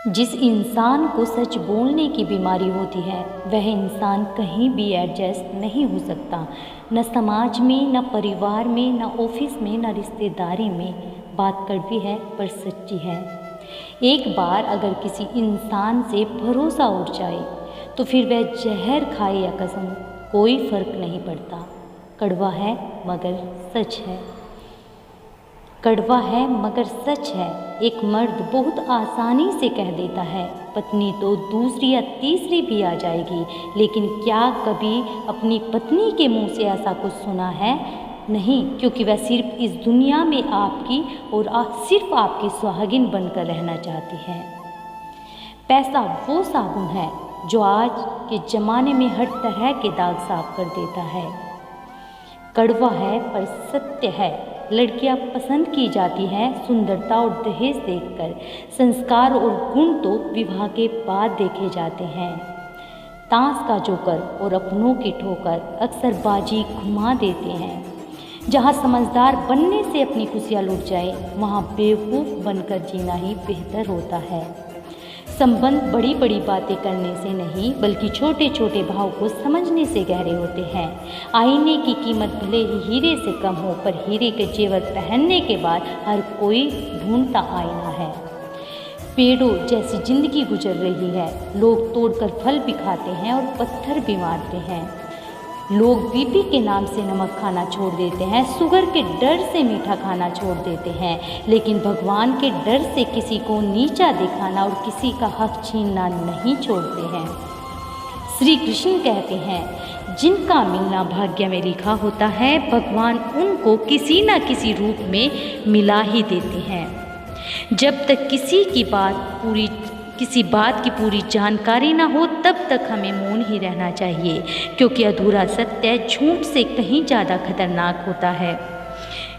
जिस इंसान को सच बोलने की बीमारी होती है वह इंसान कहीं भी एडजस्ट नहीं हो सकता, न समाज में, न परिवार में, न ऑफिस में, न रिश्तेदारी में। बात कड़वी है पर सच्ची है। एक बार अगर किसी इंसान से भरोसा उठ जाए तो फिर वह जहर खाए या कसम, कोई फर्क नहीं पड़ता। कड़वा है मगर सच है। कड़वा है मगर सच है। एक मर्द बहुत आसानी से कह देता है पत्नी तो दूसरी या तीसरी भी आ जाएगी, लेकिन क्या कभी अपनी पत्नी के मुंह से ऐसा कुछ सुना है? नहीं, क्योंकि वह सिर्फ इस दुनिया में आपकी और सिर्फ आपकी सुहागिन बनकर रहना चाहती है। पैसा वो साबुन है जो आज के ज़माने में हर तरह के दाग साफ कर देता है। कड़वा है पर सत्य है। लड़कियां पसंद की जाती हैं सुंदरता और दहेज देखकर। संस्कार और गुण तो विवाह के बाद देखे जाते हैं। ताश का जोकर और अपनों की ठोकर अक्सर बाजी घुमा देते हैं। जहां समझदार बनने से अपनी खुशियां लुट जाए, वहां बेवकूफ़ बनकर जीना ही बेहतर होता है। संबंध बड़ी बड़ी बातें करने से नहीं, बल्कि छोटे छोटे भाव को समझने से गहरे होते हैं। आईने की कीमत भले ही हीरे से कम हो, पर हीरे के जेवर पहनने के बाद हर कोई ढूंढता आईना है। पेड़ों जैसी जिंदगी गुजर रही है। लोग तोड़कर फल भी खाते हैं और पत्थर भी मारते हैं। लोग बीपी के नाम से नमक खाना छोड़ देते हैं, शुगर के डर से मीठा खाना छोड़ देते हैं, लेकिन भगवान के डर से किसी को नीचा दिखाना और किसी का हक छीनना नहीं छोड़ते हैं। श्री कृष्ण कहते हैं, जिनका मिलना भाग्य में लिखा होता है, भगवान उनको किसी न किसी रूप में मिला ही देते हैं। जब तक किसी बात की पूरी जानकारी ना हो, तब तक हमें मौन ही रहना चाहिए, क्योंकि अधूरा सत्य झूठ से कहीं ज़्यादा खतरनाक होता है।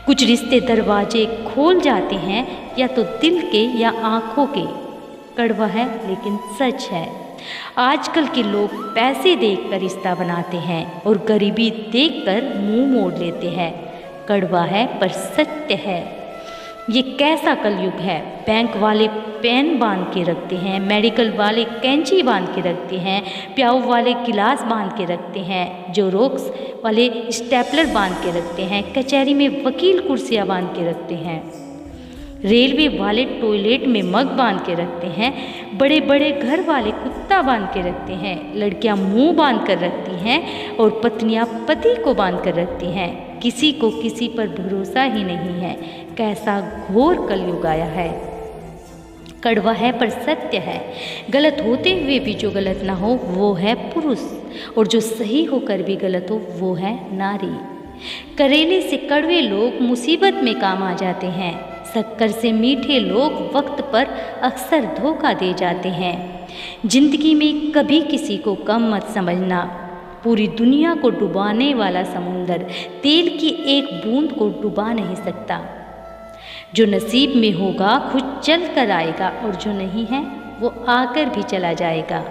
कुछ रिश्ते दरवाजे खोल जाते हैं, या तो दिल के या आँखों के। कड़वा है लेकिन सच है। आजकल के लोग पैसे देखकर रिश्ता बनाते हैं और गरीबी देखकर मुंह मोड़ लेते हैं। कड़वा है पर सत्य है। ये कैसा कलयुग है। बैंक वाले पेन बांध के रखते हैं, मेडिकल वाले कैंची बांध के रखते हैं, प्याऊ वाले गिलास बांध के रखते हैं, जोरोक्स वाले स्टेपलर बांध के रखते हैं, कचहरी में वकील कुर्सियां बांध के रखते हैं, रेलवे वाले टॉयलेट में मग बांध के रखते हैं, बड़े बड़े घर वाले कुत्ता बांध के रखते हैं, लड़कियां मुंह बांध कर रखती हैं और पत्नियां पति को बांध कर रखती हैं। किसी को किसी पर भरोसा ही नहीं है। कैसा घोर कलयुग आया है। कड़वा है पर सत्य है। गलत होते हुए भी जो गलत ना हो वो है पुरुष, और जो सही होकर भी गलत हो वो है नारी। करेले से कड़वे लोग मुसीबत में काम आ जाते हैं। शक्कर से मीठे लोग वक्त पर अक्सर धोखा दे जाते हैं। जिंदगी में कभी किसी को कम मत समझना। पूरी दुनिया को डुबाने वाला समुंदर तेल की एक बूंद को डुबा नहीं सकता। जो नसीब में होगा खुद चल कर आएगा, और जो नहीं है वो आकर भी चला जाएगा।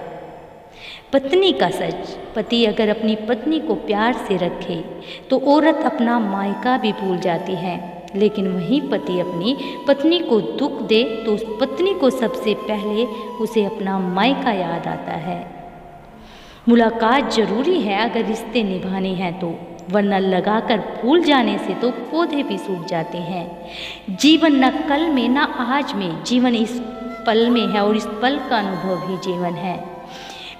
पत्नी का सच। पति अगर अपनी पत्नी को प्यार से रखे तो औरत अपना मायका भी भूल जाती है, लेकिन वही पति अपनी पत्नी को दुख दे तो उस पत्नी को सबसे पहले उसे अपना मायका याद आता है। मुलाकात जरूरी है अगर रिश्ते निभाने हैं तो, वरना लगाकर भूल जाने से तो पौधे भी सूख जाते हैं। जीवन न कल में न आज में, जीवन इस पल में है और इस पल का अनुभव ही जीवन है।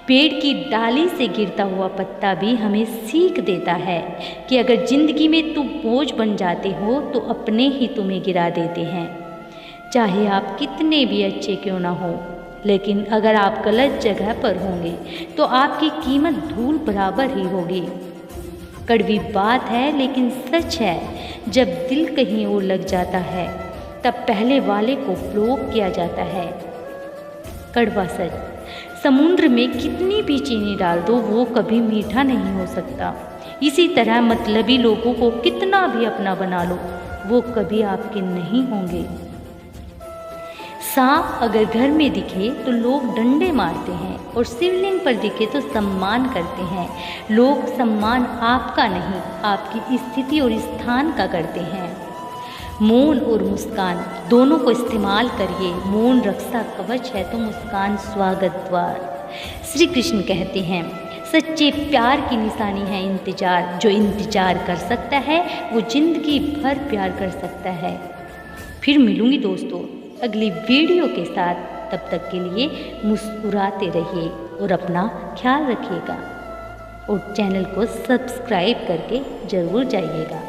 पेड़ की डाली से गिरता हुआ पत्ता भी हमें सीख देता है कि अगर जिंदगी में तुम बोझ बन जाते हो तो अपने ही तुम्हें गिरा देते हैं। चाहे आप कितने भी अच्छे क्यों ना हो, लेकिन अगर आप गलत जगह पर होंगे तो आपकी कीमत धूल बराबर ही होगी। कड़वी बात है लेकिन सच है। जब दिल कहीं और लग जाता है तब पहले वाले को ब्लॉक किया जाता है। कड़वा सच। समुद्र में कितनी भी चीनी डाल दो वो कभी मीठा नहीं हो सकता। इसी तरह मतलबी लोगों को कितना भी अपना बना लो वो कभी आपके नहीं होंगे। सांप अगर घर में दिखे तो लोग डंडे मारते हैं, और शिवलिंग पर दिखे तो सम्मान करते हैं। लोग सम्मान आपका नहीं, आपकी स्थिति और स्थान का करते हैं। मौन और मुस्कान दोनों को इस्तेमाल करिए। मौन रक्षा कवच है तो मुस्कान स्वागत द्वार। श्री कृष्ण कहते हैं, सच्चे प्यार की निशानी है इंतज़ार। जो इंतज़ार कर सकता है वो ज़िंदगी भर प्यार कर सकता है। फिर मिलूँगी दोस्तों अगली वीडियो के साथ। तब तक के लिए मुस्कुराते रहिए और अपना ख्याल रखिएगा और चैनल को सब्सक्राइब करके ज़रूर जाइएगा।